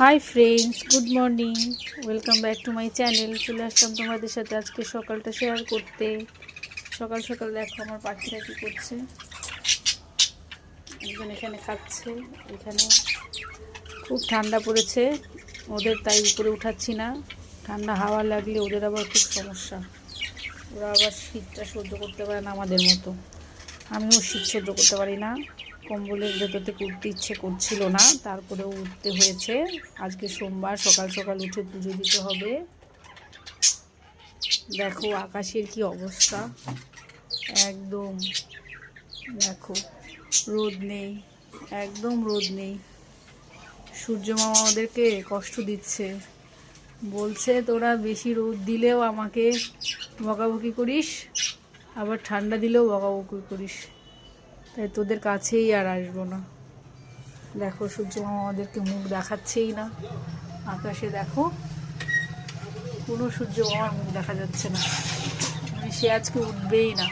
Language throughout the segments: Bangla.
Hi friends, good morning, welcome back to my channel. চলে আসলাম তোমাদের সাথে আজকে সকালটা শেয়ার করতে। সকাল সকাল দেখো আমার পাখিরা কী করছে। একজন এখানে খাচ্ছে, এখানে খুব ঠান্ডা পড়েছে ওদের, তাই উপরে উঠাচ্ছি না। ঠান্ডা হাওয়া লাগলে ওদের আবার খুব সমস্যা, ওরা আবার শীতটা সহ্য করতে পারে না আমাদের মতো। আমিও শীত সহ্য করতে পারি না, কম্বলের ভেতর থেকে উঠতে ইচ্ছে করছিল না, তারপরেও উঠতে হয়েছে। আজকে সোমবার, সকাল সকাল উঠে পুজো দিতে হবে। দেখো আকাশের কি অবস্থা, একদম দেখো রোদ নেই, একদম রোদ নেই। সূর্য মামা আমাদেরকে কষ্ট দিচ্ছে, বলছে তোরা বেশি রোদ দিলেও আমাকে বকাবকি করিস, আবার ঠান্ডা দিলেও বকাবকি করিস, তাই তোদের কাছেই আর আসবো না। দেখো সূর্য মামা আমাদেরকে মুখ দেখাচ্ছেই না। আকাশে দেখো কোনো সূর্য মামার মুখ দেখা যাচ্ছে না, সে আজকে উঠবেই না,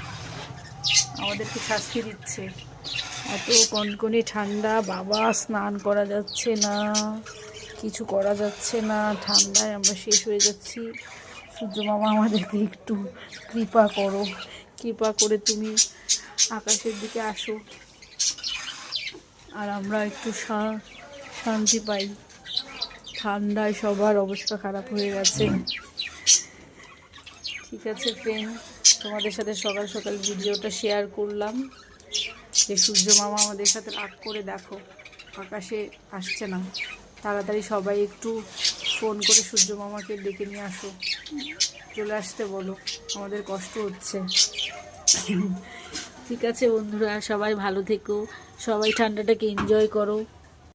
আমাদেরকে শাস্তি দিচ্ছে। এত কনকনে ঠান্ডা, বাবা স্নান করা যাচ্ছে না, কিছু করা যাচ্ছে না, ঠান্ডায় আমরা শেষ হয়ে যাচ্ছি। সূর্য মামা আমাদেরকে একটু কৃপা করো, কৃপা করে তুমি আকাশের দিকে আসো, আর আমরা একটু শান্তি পাই। ঠান্ডায় সবার অবস্থা খারাপ হয়ে গেছে। ঠিক আছে ফ্রেন্ড, তোমাদের সাথে সকাল সকাল ভিডিওটা শেয়ার করলাম যে সূর্য মামা আমাদের সাথে রাগ করে দেখো আকাশে আসছে না। তাড়াতাড়ি সবাই একটু ফোন করে সূর্য মামাকে ডেকে নিয়ে আসো, চলে আসতে বলো, আমাদের কষ্ট হচ্ছে। ঠিক আছে বন্ধুরা, সবাই ভালো থেকো, সবাই ঠান্ডাটাকে এনজয় করো।